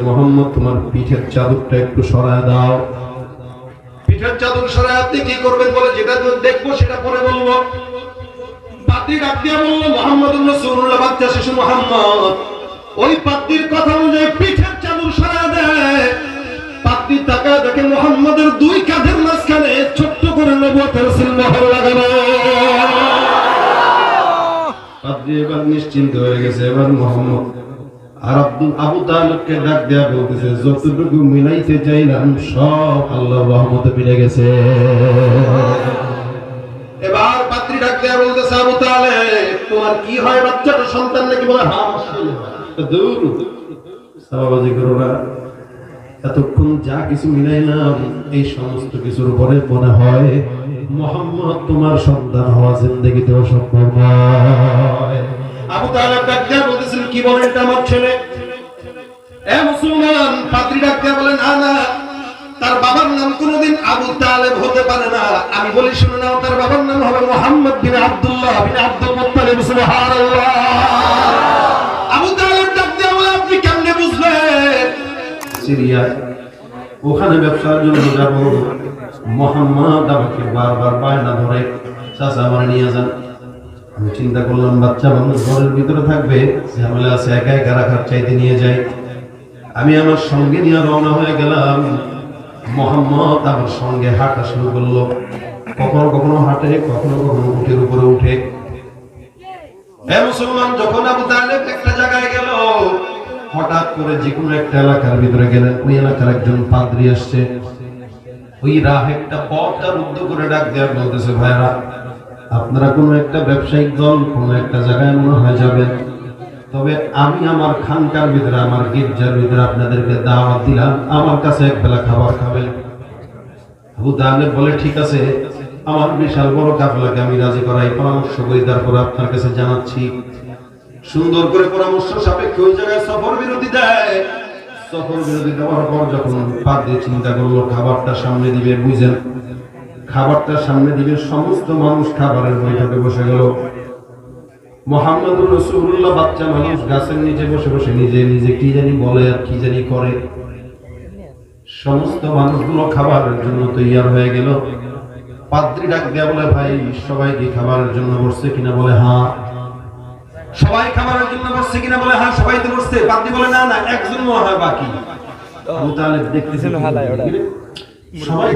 মোহাম্মদ তোমার পিঠের চাদরটা একটু সরায় দাও। পিঠের চাদর সরায় আপনি কি করবেন বলে যেটা দেখবো সেটা পরে বলবো। পাত্রী ডাক দিয়ে বলল, মুহাম্মদুর রাসূলুল্লাহ বাচ্চা শিশু মুহাম্মদ। ওই পাত্রীর কথা অনুযায়ী পিঠের চাদর সরায় দেয়। পাত্রী তাকায় দেখে মুহাম্মদের দুই কাঁধের মাঝখানে ছোট্ট করে নবুয়তের সিলমোহর লাগানো। পাত্রী এবার নিশ্চিন্ত হয়ে গেছে। এবার মুহাম্মদ আর আবু তালেবকে ডাক দেয়া বলতেছে, যতটুকু মিলাইতে চাইলাম সব আল্লাহর রহমতে মিলে গেছে। এবার পাত্রী ডাক দেয়া বলতেছে, আবু তালেব তোমার কি হয়, বাচ্চাটা সন্তান নাকি? বলে হ্যাঁ, দূর সাবাবাজি করো না, এতক্ষণ যা কিছু মিলাইলাম এই সমস্ত কিছুর উপরে মনে হয় মুহাম্মদ তোমার সন্তান হওয়া জিন্দেগিতেও সম্ভব নয়। আবু তালেব ডাক দিয়ে বলতেছেন, কি বলেন এটা আমার ছেলে? এ মুসলমান, পাত্রী ডাক দিয়ে বলেন, না, তার বাবার নাম কোনদিন আবু তালেব হতে পারে না। আমি বলি শুনে নাও, তার বাবার নাম হবে মুহাম্মদ বিন আব্দুল্লাহ বিন আব্দুল মুত্তালিব। সুবহানাল্লাহ। আবু তালেব ডাক দিয়ে বলে, আপনি কেমনে বুঝলেন? সিরিয়া ওখানে ব্যবসার জন্য যাব, মুহাম্মদ আমাকে বারবার বায়না ধরে, চাচা আমার নিয়ে যান। আমি চিন্তা করলাম বাচ্চা মানুষ ঘরের ভিতরে থাকবে, ঝামেলা আছে, একা একা রাখার চাইতে নিয়ে যাই। আমি আমার সঙ্গে নিয়ে রওনা হয়ে গেলাম। মুহাম্মদ আমার সঙ্গে হাঁটা শুরু করলো। কখনো কখনো হাঁটে, কখনো কখনো উটের উপরে উঠে। হে মুসলমান, যখন আবু তালেব একটা জায়গায় গেল, হঠাৎ করে যে কোনো একটা এলাকার ভিতরে গেলেন, ওই এলাকার একজন পাদ্রী আসছে। ওই রাহেবটা পথটা রুদ্ধ করে ডাক দেয়া বলতেছে, ভাইরা আপনারা কোনো একটা ব্যবসায়িক দল কোনো একটা জায়গায় মনে হয় যাবেন, তবে আমি আমার খানকার ভিতরে, আমার গির্জার ভিতরে আপনাদেরকে দাওয়াত দিলাম, আমার কাছে এক বেলা খাবার খাবেন। আবু তালেব বলে, ঠিক আছে, আমার বিশাল বড় কাফেলাকে আমি রাজি করাই, পরামর্শ করি, তারপর আপনার কাছে জানাচ্ছি। সুন্দর করে পরামর্শ সাপেক্ষে ওই জায়গায় সফর বিরতি দেয়। সফর বিরতি দেওয়ার পর যখন পাদ্রী চিন্তা করলো খাবারটা সামনে দিবে, বুঝেন খাবারটা সামনে দিবে, সমস্ত মানুষ খাবারের বৈঠকে বসে গেল। মুহাম্মদুর রাসূলুল্লাহ বাচ্চা মানুষ গাছের নিচে বসে বসে নিজে নিজে কি জানি বলে আর কি জানি করে। সমস্ত মানুষগুলো খাবারের জন্য তৈয়ার হয়ে গেল। পাদ্রী ডাক দেয়া বলে, ভাই সবাই কি খাবারের জন্য বসছে কিনা? বলে হ্যাঁ। সবাই খাবারের জন্য বসছে কিনা? বলে হ্যাঁ, সবাই তো বসছে। পাদ্রী বলে, না না, একজন মনে হয় বাকি। আবু তালেব দেখতেছেন সবাই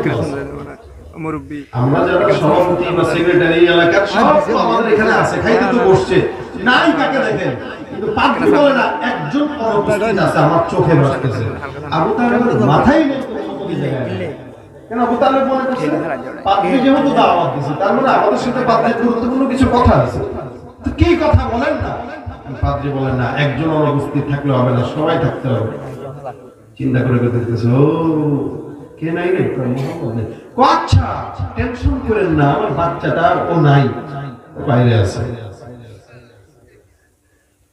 মুরব্বি, আমরা যারা সভাপতি বা সেক্রেটারি এলাকার সব আমাদের এখানে আছে, খাইতে তো বসছে, নাই কাকে দেখেন, কিন্তু পাদ্রী বলে না, একজন অনুপস্থিত আছে, আমার চোখে ভাসতেছে। আবু তালেবের মাথায় নেই কি জায়গায়, কেন আবু তালেব মনে করছে পাদ্রী যেহেতু দাওয়াত দিয়েছে, তার মানে আমাদের সাথে পাদ্রীর গুরুত্বপূর্ণ কিছু কথা আছে, তো কি কথা বলেন না। পাদ্রী বলেন, না, একজন অনুপস্থিত থাকলে হবে না, সবাই থাকতে হবে। চিন্তা করে দেখতেছে, ও কে নাই রে, মুহাম্মদ নেই। আচ্ছা, টেনশন করেন না, আমার বাচ্চাটা ও নাই, বাইরে আছে।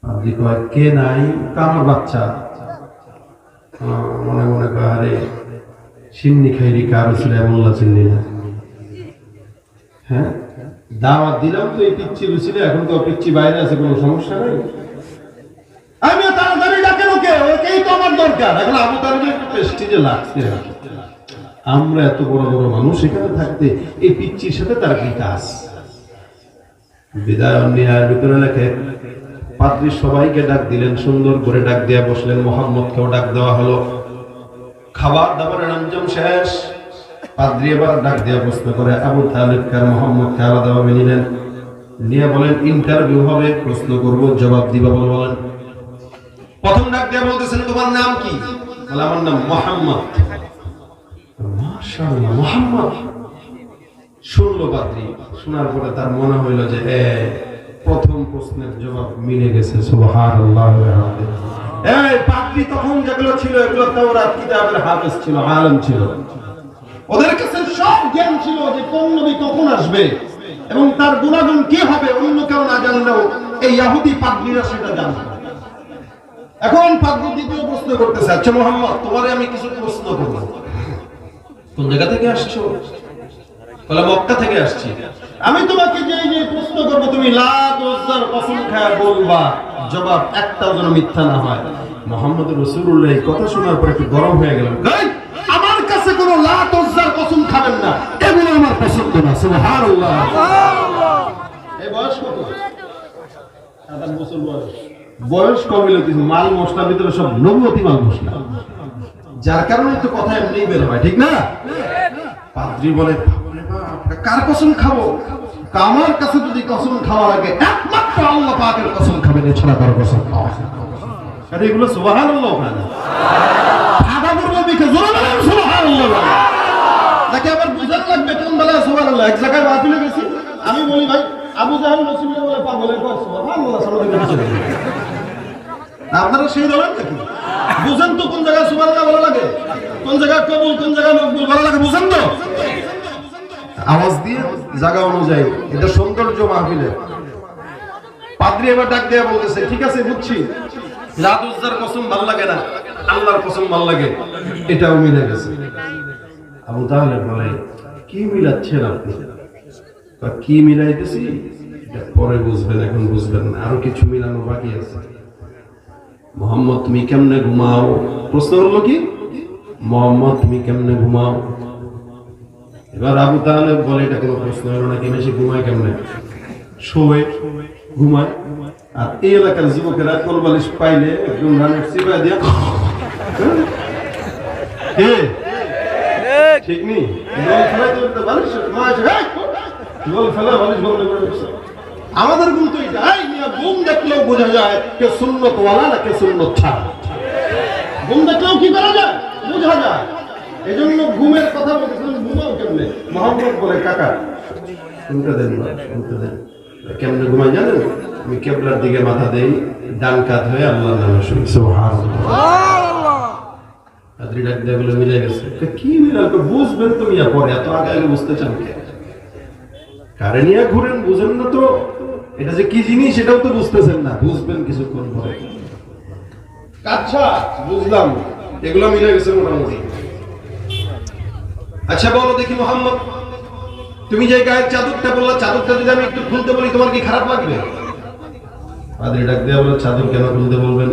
পাদ্রী কয়, কে নাই? আমার বাচ্চা। মনে মনে কয়, আরে সিন্নি খাইরি কারো ছিল মোল্লা চিল্লি না। হ্যাঁ, দাওয়াত দিলাম তো এই পিচ্ছি ছিল, এখন তো পিচ্ছি বাইরে আছে, কোনো সমস্যা নাই। আমি তাড়াতাড়ি ডাকেন ওকে, ওকেই তো আমার দরকার। এখন আবু তালেবের একটু প্রেস্টিজে লাগছে, আমরা এত বড় বড় মানুষ এখানে থাকতে এই পিচ্চির সাথে তার কি কাজ? বিদায় নিয়ার ভিতরে লেখে পাদ্রী সবাইকে ডাক দিলেন, সুন্দর করে ডাক দিয়া বসলেন। মুহাম্মদকেও ডাক দেওয়া হলো। খাবার দাবারের আঞ্জাম শেষ। পাদ্রী এবার ডাক দিয়া প্রশ্ন করে আবু তালেবকে আর মুহাম্মদকে আলাদাভাবে নিলেন, নিয়ে বলেন, ইন্টারভিউ হবে, প্রশ্ন করব, জবাব দিবা। বলেন, প্রথম ডাক দিয়া বলতেছেন, তোমার নাম কি? বলে, আমার নাম মুহাম্মদ। মাশাআল্লাহ, মুহাম্মদ। শুনলো পাদ্রী, শোনার পরে তার মনে হইল যে প্রথম প্রশ্নের জবাব মিলে গেছে। সুবহানাল্লাহ। এই পাদ্রী তখন যেগুলো ছিল এগুলো তাওরাত কিতাবের হাফেজ ছিল, আলেম ছিল, ওদের কাছে সব জ্ঞান ছিল যে কোন নবী কখন আসবে এবং তার গুণাগুণ কি হবে, অন্য কেউ না জানলেও এই ইহুদি পাদ্রীরা সেটা জানতো। এখন পাদ্রী দ্বিতীয় প্রশ্ন করতেছে, আচ্ছা মুহাম্মদ, তোমারে আমি কিছু প্রশ্ন করব। কোন জায়গা থেকে আসছো? বলে, মক্কা থেকে আসছি। আমি তোমাকে যে প্রশ্ন করব তুমি লাত উজ্জার কসম খায় বলবা, জবাব একটাও যেন মিথ্যা না হয়। মুহাম্মদ রাসূলুল্লাহ এই কথা শোনার পর একটু গরম হয়ে গেলেন। আমার কাছে কোনো লাত উজ্জার কসম খাবেন না, এগুলো আমার পছন্দ না। সুবহানাল্লাহ। এই বয়স কত? 7 বছর বয়স। বয়স কমই কিছু মাল মশলার ভিতরে সব নবুয়তি মাল মশলা, যার কারণে তো কথা এমনি বের হয়, ঠিক না? পাদ্রী বলে, কার কসম খাবো? আমার কাছে যদি কসম খাওয়া লাগে একমাত্র আল্লাহ পাকের কসম খাবেন, এছাড়া কারো কসম খাওয়া আরে এগুলো সুবহানাল্লাহ না? আদাবুর নবীকে জোরে বলেন সুবহানাল্লাহ। নাকি আবার বুঝার লাগবে কোন বেলা সুবহানাল্লাহ? এক জায়গায় মাহফিলে গেছি, আমি বলি ভাই আবু জাহেল রাসূলুল্লাহ বলে পাগলের কসম সুবহানাল্লাহ সামনে দিকে। আপনারা সেই বলেন নাকি? বুঝেন তো কোন জায়গায় সুবহানাল্লাহ ভালো লাগে, কোন জায়গায় কবুল, কোন জায়গায় মকবুল ভালো লাগে, বুঝেন তো? আওয়াজ দিয়ে জায়গা অনুযায়ী এটা সৌন্দর্য মাহফিলে। পাদ্রী এবার ডাক দিয়ে বলতেছে, ঠিক আছে বুঝছি, লাত উজ্জার কসম ভালো লাগে না, আল্লাহর কসম ভালো লাগে, এটাও মিলে গেছে। আবু তাহলে বলে, কি মিলাচ্ছেন আপনি? কি মিলাইতেছি এটা পরে বুঝবেন, এখন বুঝবেন না, আরো কিছু মিলানো বাকি আছে। মোহাম্মদ তুমি কেমনে ঘুমাও? প্রশ্ন হলো কি, মোহাম্মদ তুমি কেমনে ঘুমাও? এবার আবু তালেব বলে, এটা কোনো প্রশ্ন হলো নাকি, বেশি ঘুমায় কেমনে? শোয়ে, ঘুমায়। আর এই এলাকার যুবকেরা কোল বালিশ পাইলে একদম রানের চিপায় দিয়া ঠিক নেই, আমাদের গুণ তো এটা, গুম দেখলেও বোঝা যায় কে সুন্নত ওয়ালা না কে সুন্নত ছাড়া। গুম দেখলেও কি করা যায়, বোঝা যায়। এই জন্য ঘুমের কথা বলতেছিলাম, ঘুমাও কেমনে? মোহাম্মদ বলে, কাকা শুনতে দেন, শুনতে দেন। কেমনে ঘুমাই জানেন? আমি কেবলার দিকে মাথা দেই, ডান কাত হয়ে আল্লাহর নামে শুনি। সুবহানাল্লাহ। আদ্রি ডাক দিয়ে বলে, মিলে গেছে। কি মিলাল? বুঝবেন তুমি পরে, এত আগে আগে বুঝতে চান কে? কারে নিয়ে ঘুরেন, বুঝেন না তো এটা যে কি জিনিস, সেটাও তো বুঝতেছেন না, বুঝবেন কিছুক্ষণ পরে। আচ্ছা বুঝলাম, এগুলো মিলে গেছে মোটামুটি। আচ্ছা বলো দেখি মোহাম্মদ, তুমি যে গায়ের চাদরটা বললা, চাদরটা যদি আমি একটু খুলতে বলি তোমার কি খারাপ লাগবে? পাদ্রী ডাক দেয়া বলে, চাদর কেন খুলতে বলবেন?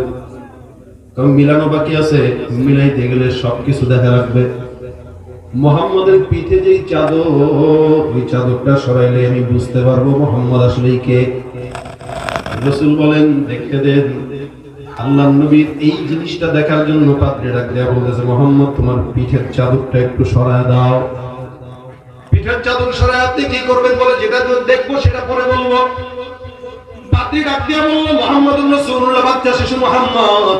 কারণ মিলানো বাকি আছে, মিলাইতে গেলে সবকিছু দেখা রাখবে। মুহাম্মাদের পিঠে যেই চাদর, ওই চাদরটা সরাইলে আমি বুঝতে পারবো মুহাম্মদ আসলেই কে। রাসূল বলেন, দেখতে দেন। আল্লাহর নবীর এই জিনিসটা দেখার জন্য পাদ্রী ডাক দেয়া বলতেছে, মুহাম্মদ তোমার পিঠের চাদরটা একটু সরায় দাও। পিঠের চাদর সরায় আপনি কি করবেন বলে, যেটা দেখবো সেটা পরে বলবো। পাদ্রী ডাক দেয়া বলল, মুহাম্মদুর রাসূলুল্লাহ বাচ্চা শিশু মুহাম্মদ।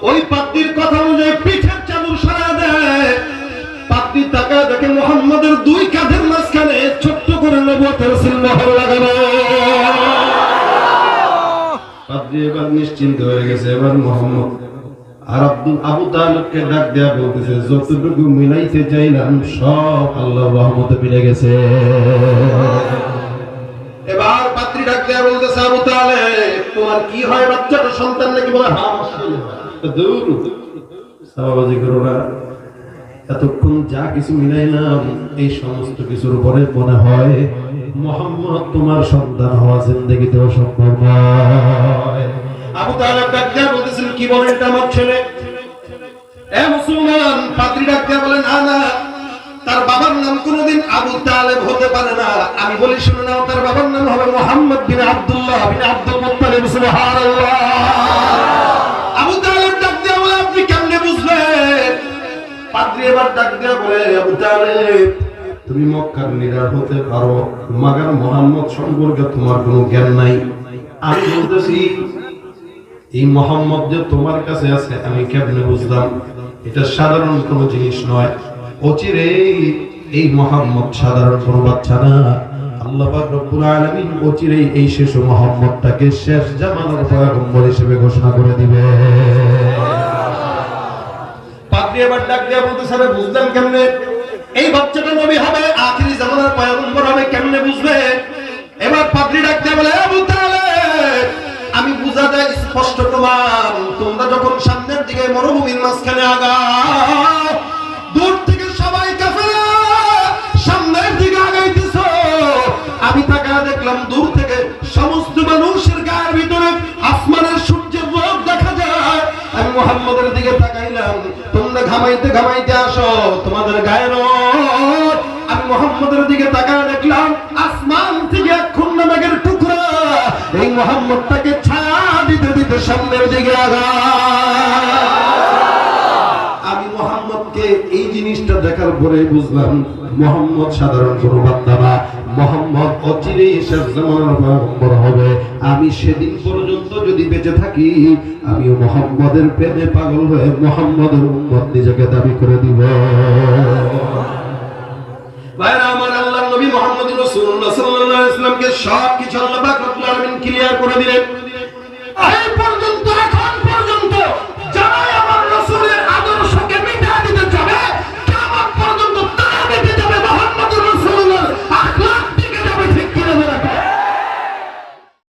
ওই পাদ্রীর কথা অনুযায়ী পিঠের চাদর সরায় দেয়। পাদ্রী তাকায় দেখে মুহাম্মদের দুই কাঁধের মাঝখানে ছোট্ট করে নবুয়তের সিলমোহর লাগানো। পাদ্রী এবার নিশ্চিন্ত হয়ে গেছে। এবার মুহাম্মদ আর আবু তালেবকে ডাক দেয়া বলতেছে, যতটুকু মিলাইতে চাইলাম সব আল্লাহর রহমতে মিলে গেছে। এবার পাদ্রী ডাক দেয়া বলতেছে, আবু তালেব তোমার কি হয়? বাচ্চাটা সন্তান নাকি? বলে, হ্যাঁ আমার ছেলে। দূর সাবাবাজি করো না, এতক্ষণ যা কিছু মিলাইলাম এই সমস্ত কিছুর উপরে মনে হয় মুহাম্মদ তোমার সন্তান হওয়া জিন্দেগিতেও সম্ভব নয়। আবু তালেব ডাক দেয়া বলতেছেন, কি বলেন এটা আমার ছেলে? এ মুসলমান, পাদ্রী ডাক দেয়া বলেন, না, তার বাবার নাম কোনদিন আবু তালেব হতে পারে না। আমি বলি শুনে নাও, তার বাবার নাম হবে মুহাম্মদ বিন আব্দুল্লাহ বিন আব্দুল মুত্তালিব। সুবহানাল্লাহ। আবু তালেব ডাক দেয়া বলে, আপনি কেমনে বুঝলেন? পাদ্রী এবার ডাক দেয়া বলে, আবু তালেব তুমি মক্কার লিডার হতে পারো, মাগার মুহাম্মদ সম্পর্কে তোমার কোনো জ্ঞান নাই। আমি বলতেছি এই মুহাম্মদ যে তোমার কাছে আছে আমি কেমনে বুঝলাম? এটা সাধারণ কোনো জিনিস নয়। অচিরেই এই মুহাম্মদ সাধারণ কোনো বাচ্চা না। আল্লাহ পাক রব্বুল আলামিন অচিরেই এই শিশু মুহাম্মদটাকে শেষ জামানার পয়গম্বর হিসেবে ঘোষণা করে দিবে। পাদ্রী এবার ডাক দিয়া বলতেছে, আরে বুঝলেন কেমনে? এই বাচ্চাটা নবী হবে, আখিরি জামানার পয়গম্বর হবে, কেমনে বুঝবে? এবার পাদ্রী ডাক দিয়া বলে, আবু তালেব আমি বুঝা যায় স্পষ্ট প্রমাণ। তোমরা যখন সামনের দিকে মরুভূমির মাঝখানে আগাও, দূর থেকে সবাই কাফেলা সামনের দিকে আগাইতেছো, আমি তাকায় দেখলাম দূর থেকে সমস্ত মানুষের গায়ের ভিতরে আসমানের সূর্যের রোদ দেখা যায়। আমি মুহূর্তের দিকে তাকাইলাম, তোমরা ঘামাইতে ঘামাইতে আসো, তোমাদের গায়ের রোদ। আমি মুহাম্মদের দিকে তাকায় দেখলাম আসমান থেকে এক খন্ড মেঘের টুকরা এই মুহাম্মদটাকে ছায়া দিতে দিতে সামনের দিকে আগায়। আমি মুহাম্মদকে এই জিনিসটা দেখার পরে বুঝলাম মুহাম্মদ সাধারণ কোনো বান্দা না, মুহাম্মদ অচিরেই শেষ জামানার পয়গম্বর হবে। আমি সেদিন পর্যন্ত যদি বেঁচে থাকি, আমিও মুহাম্মদের প্রেমে পাগল হয়ে মুহাম্মদের উম্মত নিজেকে দাবি করে দিব। ভাইরা আমার, আল্লাহর নবী মুহাম্মদ রাসূলুল্লাহ সাল্লাল্লাহু আলাইহি ওয়াসাল্লামকে সব কিছু আল্লাহ পাক রব্বুল আলামিন ক্লিয়ার করে দিলেন।